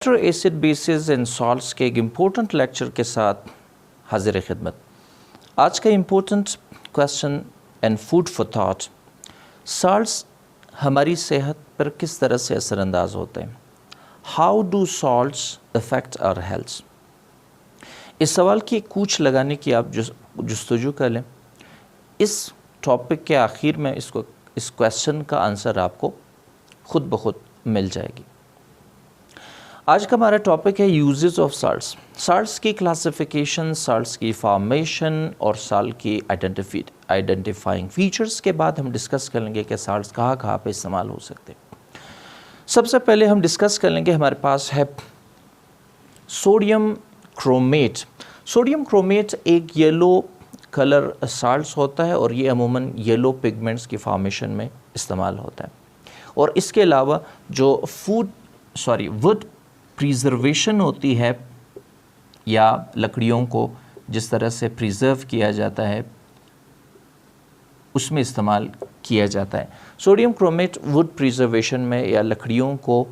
Acid basis and salts के एक important lecture के साथ हाजिर खिदमत। आज का important question and food for thought, salts हमारी सेहत पर किस तरह से असरअंदाज होते हैं। How do salts affect our health. इस सवाल की एक कूच लगाने की आप जुस्तजू कर लें। इस टॉपिक के आखिर में इस क्वेश्चन का आंसर आपको खुद ब खुद मिल जाएगी। आज का हमारा टॉपिक है यूजेस ऑफ साल्ट्स। साल्ट्स की क्लासिफिकेशन, साल्ट्स की फॉर्मेशन और साल्ट की आइडेंटिफाइंग फीचर्स के बाद हम डिस्कस करेंगे कि साल्ट्स कहाँ कहाँ पे इस्तेमाल हो सकते हैं। सबसे पहले हम डिस्कस कर लेंगे, हमारे पास है सोडियम क्रोमेट। सोडियम क्रोमेट एक येलो कलर साल्ट्स होता है और ये अमूमन येलो पिगमेंट्स की फॉर्मेशन में इस्तेमाल होता है। और इसके अलावा जो वुड प्रिजर्वेशन होती है या लकड़ियों को जिस तरह से प्रिजर्व किया जाता है उसमें इस्तेमाल किया जाता है। सोडियम क्रोमेट वुड प्रिजर्वेशन में या लकड़ियों को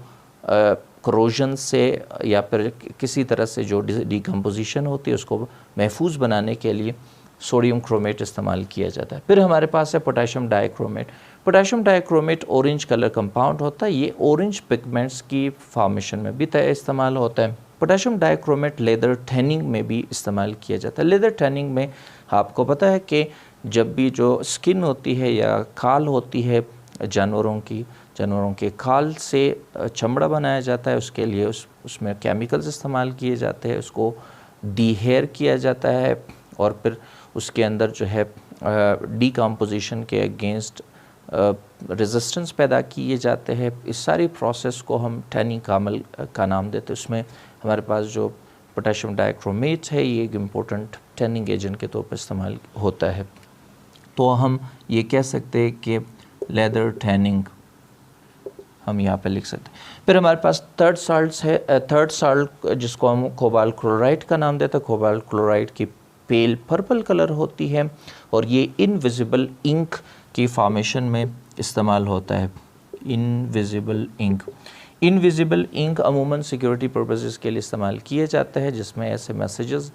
करोजन से या फिर किसी तरह से जो डिकम्पोजिशन होती है उसको महफूज बनाने के लिए सोडियम क्रोमेट इस्तेमाल किया जाता है। फिर हमारे पास है potassium dichromate. Potassium dichromate orange colour compound होता है, ये ऑरेंज पिगमेंट्स की फॉर्मेशन में भी इस्तेमाल होता है। पोटेशियम डाइक्रोमेट लेदर टैनिंग में भी इस्तेमाल किया जाता है। लेदर टैनिंग में आपको पता है कि जब भी जो स्किन होती है या खाल होती है जानवरों के खाल से चमड़ा बनाया जाता है, उसके लिए उसमें केमिकल्स इस्तेमाल किए जाते हैं, उसको डीहेयर किया जाता है और फिर उसके अंदर जो है डीकम्पोजिशन के अगेंस्ट रेजिस्टेंस पैदा किए जाते हैं। इस सारी प्रोसेस को हम टैनिंग का नाम देते हैं। उसमें हमारे पास जो पोटेशियम डाइक्रोमेट है ये एक इम्पोर्टेंट टैनिंग एजेंट के तौर पर इस्तेमाल होता है। तो हम ये कह सकते हैं कि लेदर टैनिंग हम यहाँ पे लिख सकते हैं। फिर हमारे पास थर्ड साल्ट जिसको हम कोबाल्ट क्लोराइड का नाम देते हैं। कोबाल्ट क्लोराइड की पेल पर्पल कलर होती है और ये इनविजिबल इंक की फॉर्मेशन में इस्तेमाल होता है। इनविजिबल इंक अमूमन सिक्योरिटी पर्पसेस के लिए इस्तेमाल किए जाता है, जिसमें ऐसे मैसेजेस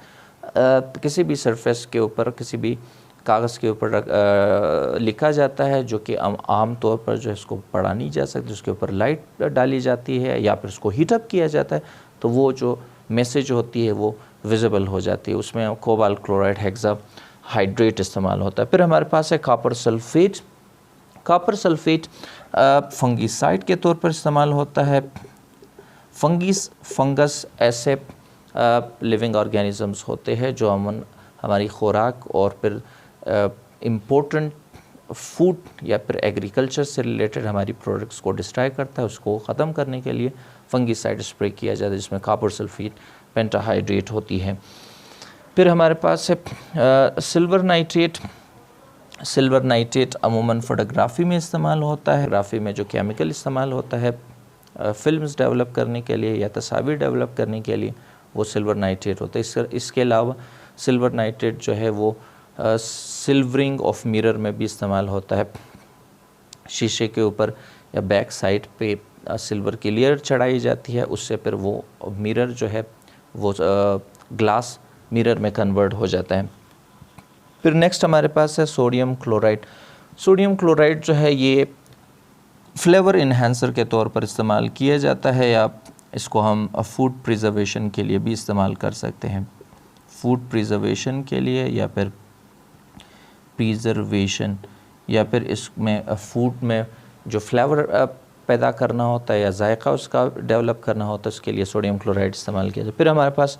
किसी भी सरफेस के ऊपर, किसी भी कागज़ के ऊपर लिखा जाता है जो कि आम तौर पर जो इसको पढ़ा नहीं जा सकती, उसके ऊपर लाइट डाली जाती है या फिर उसको हीटअप किया जाता है तो वो जो मैसेज होती है वो विजिबल हो जाती है। उसमें कोबाल्ट क्लोराइड हेक्सा हाइड्रेट इस्तेमाल होता है। फिर हमारे पास है copper sulphate. Copper sulphate fungicide के तौर पर इस्तेमाल होता है। फंगस ऐसे लिविंग ऑर्गेनिजम्स होते हैं जो अमूमन हमारी खुराक और फिर इम्पोर्टेंट फूड या फिर एग्रीकल्चर से रिलेटेड हमारी प्रोडक्ट्स को डिस्ट्रॉय करता है। उसको ख़त्म करने के लिए फंगिसाइड स्प्रे किया जाता है जिसमें कॉपर सल्फेट पेंटाहाइड्रेट होती है। फिर हमारे पास है सिल्वर नाइट्रेट। सिल्वर नाइट्रेट अमूमन फोटोग्राफी में इस्तेमाल होता है। फोटोग्राफी में जो केमिकल इस्तेमाल होता है फिल्म्स डेवलप करने के लिए या तस्वीर डेवलप करने के लिए वो सिल्वर नाइट्रेट होता है। इसके अलावा सिल्वर नाइट्रेट जो है वो सिल्वरिंग ऑफ मिरर में भी इस्तेमाल होता है। शीशे के ऊपर या बैक साइड पे सिल्वर की लेयर चढ़ाई जाती है, उससे फिर वो मिरर जो है वो ग्लास मिरर में कन्वर्ट हो जाता है। फिर नेक्स्ट हमारे पास है सोडियम क्लोराइड। सोडियम क्लोराइड जो है ये फ्लेवर इन्हांसर के तौर पर इस्तेमाल किया जाता है या इसको हम फूड प्रिजर्वेशन के लिए भी इस्तेमाल कर सकते हैं। फूड प्रिजर्वेशन के लिए या फिर प्रिजर्वेशन या फिर इसमें फूड में जो फ्लेवर पैदा करना होता है या जायका उसका डेवलप करना होता है उसके लिए सोडियम क्लोराइड इस्तेमाल किया जाए। फिर हमारे पास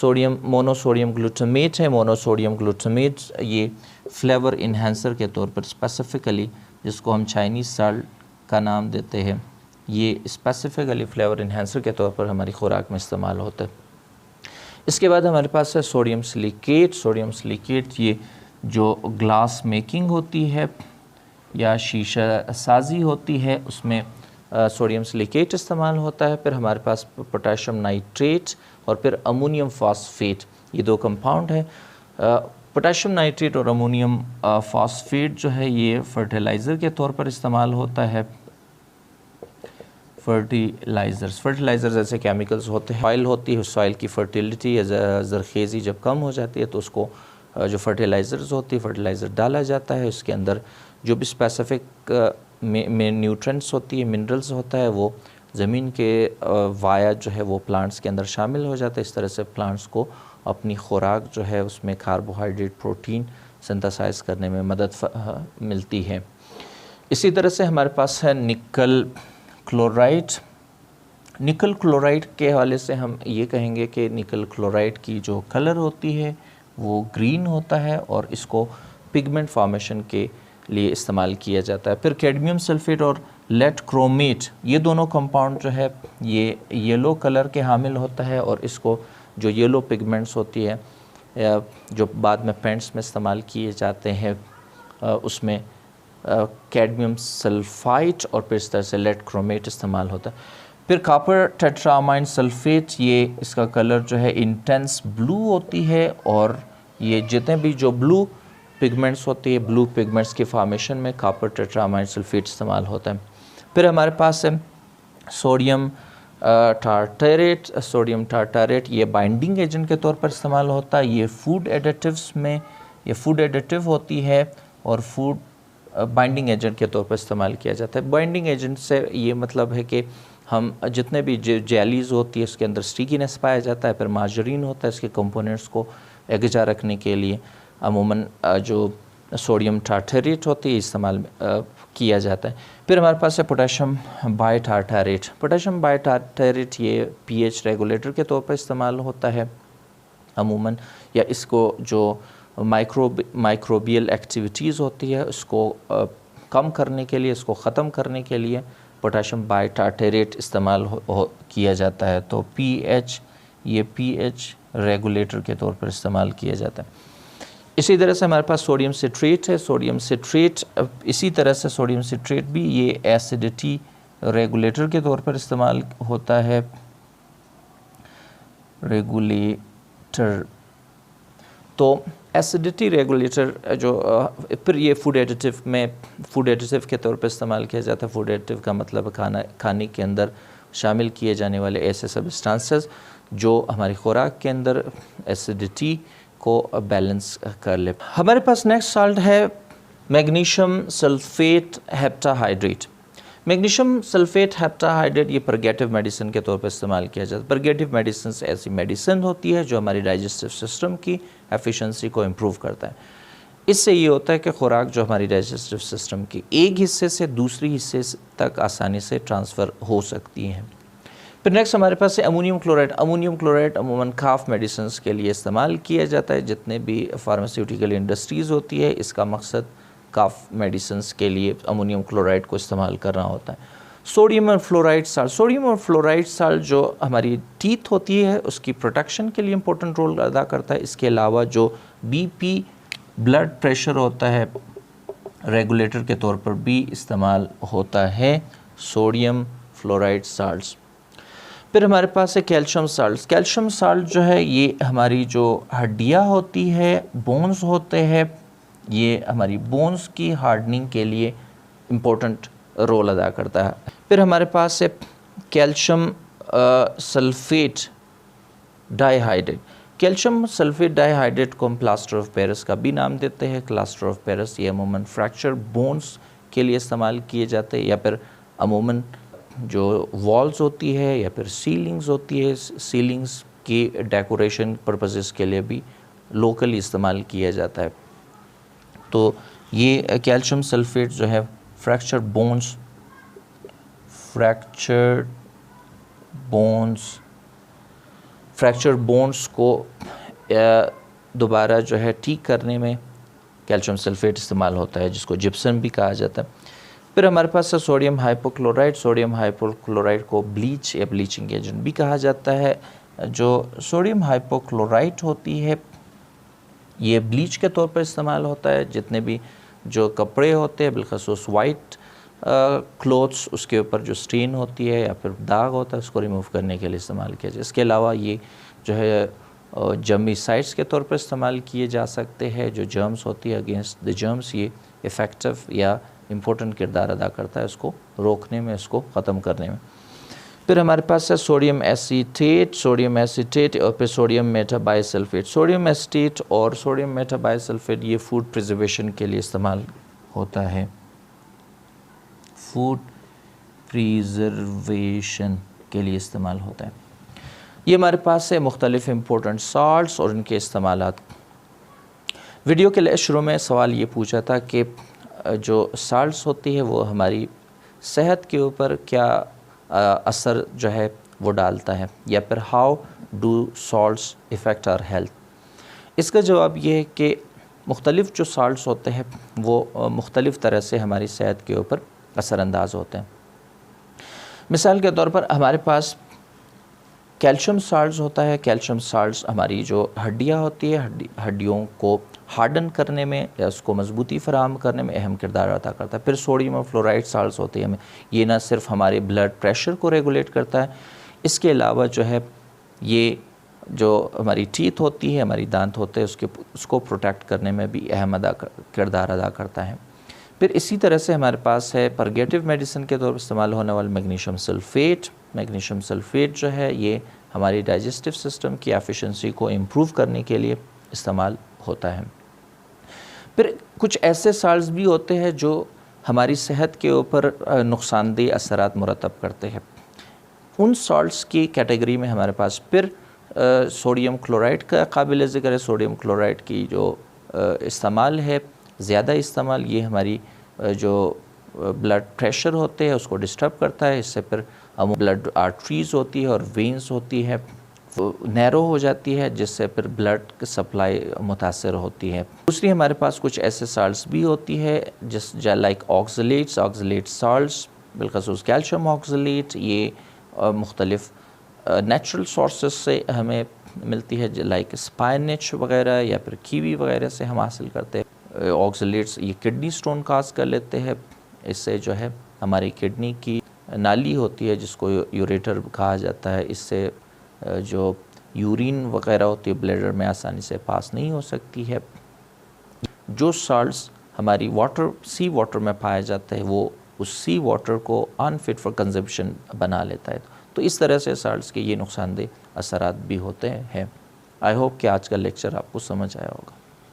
मोनोसोडियम ग्लूटामेट है। मोनोसोडियम ग्लूटामेट ये फ्लेवर इन्हांसर के तौर पर स्पेसिफ़िकली, जिसको हम चाइनीज़ साल्ट का नाम देते हैं, ये स्पेसिफ़िकली फ्लेवर इन्हांसर के तौर पर हमारी खुराक में इस्तेमाल होता है। इसके बाद हमारे पास है सोडियम सिलिकेट। सोडियम सिलिकेट ये जो ग्लास मेकिंग होती है या शीशा साजी होती है उसमें सोडियम सिलिकेट इस्तेमाल होता है। फिर हमारे पास पोटेशियम नाइट्रेट और फिर अमोनियम फॉस्फेट, ये दो कंपाउंड है। पोटेशियम नाइट्रेट और अमोनियम फॉस्फेट जो है ये फर्टिलाइज़र के तौर पर इस्तेमाल होता है। फर्टिलाइज़र्स ऐसे केमिकल्स होते हैं, सॉइल होती है, उस सॉइल की फर्टिलिटी या ज़रखेज़ी जब कम हो जाती है तो उसको जो फर्टिलाइज़र्स होती है फर्टिलाइज़र डाला जाता है, उसके अंदर जो भी स्पेसिफिक में न्यूट्रेंट्स होती है, मिनरल्स होता है, वो ज़मीन के वाया जो है वो प्लांट्स के अंदर शामिल हो जाता है। इस तरह से प्लांट्स को अपनी खुराक जो है उसमें कार्बोहाइड्रेट, प्रोटीन सिंथेसाइज करने में मदद मिलती है। इसी तरह से हमारे पास है निकल क्लोराइड। निकल क्लोराइड के हवाले से हम ये कहेंगे कि निकल क्लोराइड की जो कलर होती है वो ग्रीन होता है और इसको पिगमेंट फॉर्मेशन के लिए इस्तेमाल किया जाता है। फिर कैडमियम सल्फेट और लेड क्रोमेट, ये दोनों कंपाउंड जो है ये येलो कलर के हामिल होता है और इसको जो येलो पिगमेंट्स होती है जो बाद में पेंट्स में इस्तेमाल किए जाते हैं उसमें कैडमियम सल्फाइड और फिर इस तरह से लेड क्रोमेट इस्तेमाल होता है। फिर कॉपर टेट्रामाइन सल्फेट, ये इसका कलर जो है इंटेंस ब्लू होती है और ये जितने भी जो ब्लू पिगमेंट्स होती है, ब्लू पिगमेंट्स के फॉर्मेशन में कॉपर टेट्रामाइन सल्फेट इस्तेमाल होता है। फिर हमारे पास है सोडियम टारटारेट। सोडियम टारटारेट ये बाइंडिंग एजेंट के तौर पर इस्तेमाल होता है। ये फूड एडिटिव्स में ये फूड एडिटिव होती है और फूड बाइंडिंग एजेंट के तौर पर इस्तेमाल किया जाता है। बाइंडिंग एजेंट से ये मतलब है कि हम जितने भी जेलीज़ होती है उसके अंदर स्टिकीनेस पाया जाता है। फिर मार्जरीन होता है, इसके कंपोनेंट्स को एकजा रखने के लिए अमूमन जो सोडियम टारटारेट होती है इस्तेमाल किया जाता है। फिर हमारे पास है पोटेशियम बायटारटारेट। पोटेशियम बायटारटारेट ये पीएच रेगुलेटर के तौर पर इस्तेमाल होता है अमूमन, या इसको जो माइक्रोबियल एक्टिविटीज़ होती है उसको कम करने के लिए, इसको ख़त्म करने के लिए पोटेशियम बायटारटारेट इस्तेमाल किया जाता है। तो पीएच ये पीएच रेगुलेटर के तौर पर इस्तेमाल किया जाता है। इसी तरह से हमारे पास सोडियम सिट्रेट है। सोडियम सिट्रेट इसी तरह से सोडियम सिट्रेट भी ये एसिडिटी रेगुलेटर के तौर पर इस्तेमाल होता है। रेगुलेटर तो एसिडिटी रेगुलेटर जो फिर ये फूड एडिटिव के तौर पर इस्तेमाल किया जाता है। फूड एडिटिव का मतलब खाने के अंदर शामिल किए जाने वाले ऐसे सब्सटेंसेस जो हमारी खुराक के अंदर एसिडिटी को बैलेंस कर ले। हमारे पास नेक्स्ट साल्ट है magnesium sulphate heptahydrate. Magnesium sulphate heptahydrate ये परगेटिव मेडिसिन के तौर पर इस्तेमाल किया जाता है। परगेटिव मेडिसिन ऐसी मेडिसिन होती है जो हमारी डाइजेस्टिव सिस्टम की एफिशिएंसी को इम्प्रूव करता है। इससे ये होता है कि खुराक जो हमारी डाइजेस्टिव सिस्टम की एक हिस्से से दूसरी हिस्से तक आसानी से ट्रांसफ़र हो सकती हैं। फिर नेक्स्ट हमारे पास है अमोनियम क्लोराइड। अमोनियम क्लोराइड अमूमन काफ मेडिसिन के लिए इस्तेमाल किया जाता है। जितने भी फार्मास्यूटिकल इंडस्ट्रीज़ होती है इसका मकसद काफ मेडिसिन के लिए अमोनियम क्लोराइड को इस्तेमाल करना होता है। सोडियम और फ्लोराइड साल्ट। सोडियम और फ्लोराइड साल्ट जो हमारी टीथ होती है उसकी प्रोटेक्शन के लिए इम्पोर्टेंट रोल अदा करता है। इसके अलावा जो बीपी ब्लड प्रेशर होता है रेगुलेटर के तौर पर भी इस्तेमाल होता है सोडियम फ्लोराइड साल्ट्स। फिर हमारे पास है कैल्शियम साल्ट। कैल्शियम साल्ट जो है ये हमारी जो हड्डियाँ होती है, बोन्स होते हैं, ये हमारी बोन्स की हार्डनिंग के लिए इम्पोर्टेंट रोल अदा करता है। फिर हमारे पास है calcium sulphate dihydrate. Calcium sulphate dihydrate को हम प्लास्टर ऑफ पेरिस का भी नाम देते हैं। प्लास्टर ऑफ पेरिस ये अमूमन फ्रैक्चर बोन्स के लिए इस्तेमाल किए जाते हैं, या फिर अमूमन जो वॉल्स होती है या फिर सीलिंग्स होती है, सीलिंग्स की डेकोरेशन पर्पसेस के लिए भी लोकली इस्तेमाल किया जाता है। तो ये कैल्शियम सल्फेट जो है फ्रैक्चर बोन्स को दोबारा जो है ठीक करने में कैल्शियम सल्फेट इस्तेमाल होता है, जिसको जिप्सम भी कहा जाता है। फिर हमारे पास है सोडियम हाइपोक्लोराइड। सोडियम हाइपोक्लोराइड को ब्लीच या ब्लीचिंग एजेंट भी कहा जाता है। जो सोडियम हाइपोक्लोराइड होती है ये ब्लीच के तौर पर इस्तेमाल होता है। जितने भी जो कपड़े होते हैं बिलखसूस वाइट क्लोथ्स, उसके ऊपर जो स्टेन होती है या फिर दाग होता है उसको रिमूव करने के लिए इस्तेमाल किया जाए। इसके अलावा ये जो है जर्मिसाइड्स के तौर पर इस्तेमाल किए जा सकते हैं। जो जर्म्स होती है अगेंस्ट द जर्म्स ये इफ़ेक्टिव या इम्पोर्टेंट किरदार अदा करता है उसको रोकने में, उसको ख़त्म करने में। फिर हमारे पास है सोडियम एसीटेट और फिर सोडियम मेटाबाइसल्फेट। सोडियम एसीटेट और सोडियम मेटाबाइसल्फेट ये फूड प्रिजर्वेशन के लिए इस्तेमाल होता है, फूड प्रिजर्वेशन के लिए इस्तेमाल होता है। ये हमारे पास है मुख्तलिफ इम्पोर्टेंट साल्ट्स और इनके इस्तेमालात। वीडियो के शुरू में सवाल ये पूछा था कि जो साल्ट्स होती है वो हमारी सेहत के ऊपर क्या असर जो है वो डालता है, या फिर how do salts effect our health. इसका जवाब ये है कि मुख्तलिफ जो साल्ट्स होते हैं वो मुख्तलिफ़ तरह से हमारी सेहत के ऊपर असरअंदाज होते हैं। मिसाल के तौर पर हमारे पास कैल्शियम साल्ट्स होता है। कैल्शियम साल्ट्स हमारी जो हड्डियाँ होती है, हड्डियों को हार्डन करने में या उसको मजबूती फराहम करने में अहम किरदार अदा करता है। फिर सोडियम और फ्लोराइड साल्ट्स होते हैं, ये ना सिर्फ हमारे ब्लड प्रेशर को रेगुलेट करता है, इसके अलावा जो है ये जो हमारी टीथ होती है, हमारी दांत होते हैं, उसको प्रोटेक्ट करने में भी अहम किरदार अदा करता है। फिर इसी तरह से हमारे पास है परगेटिव मेडिसिन के तौर पर इस्तेमाल होने वाला मैग्नीशियम सल्फ़ेट। मैग्नीशियम सल्फ़ेट जो है ये हमारी डाइजेस्टिव सिस्टम की एफिशिएंसी को इम्प्रूव करने के लिए इस्तेमाल होता है। फिर कुछ ऐसे साल्ट्स भी होते हैं जो हमारी सेहत के ऊपर नुकसानदेह असरात मुरतब करते हैं। उन साल्ट्स की कैटेगरी में हमारे पास फिर सोडियम क्लोराइड का काबिल ज़िक्र है। सोडियम क्लोराइड की जो इस्तेमाल है, ज़्यादा इस्तेमाल, ये हमारी जो ब्लड प्रेशर होते हैं उसको डिस्टर्ब करता है। इससे फिर ब्लड आर्टरीज़ होती है और वेंस होती है नैरो हो जाती है, जिससे फिर ब्लड सप्लाई मुतासर होती है। दूसरी हमारे पास कुछ ऐसे साल्ट्स भी होती है लाइक ऑक्सलेट साल्ट्स, बिलखसूस कैल्शियम ऑक्सलेट, ये मुख्तलिफ नेचुरल सोर्सेस से हमें मिलती है, लाइक स्पाइनच वगैरह या फिर कीवी वगैरह से हम हासिल करते हैं। ऑक्सलेट्स ये किडनी स्टोन काज कर लेते हैं, इससे जो है हमारी किडनी की नाली होती है जिसको यूरेटर कहा जाता है, इससे जो यूरिन वगैरह होती है ब्लैडर में आसानी से पास नहीं हो सकती है। जो साल्ट्स हमारी सी वाटर में पाया जाता है वो उस सी वाटर को अनफिट फॉर कंजम्पशन बना लेता है। तो इस तरह से साल्ट्स के ये नुकसानदेह असरात भी होते हैं। आई होप कि आज का लेक्चर आपको समझ आया होगा।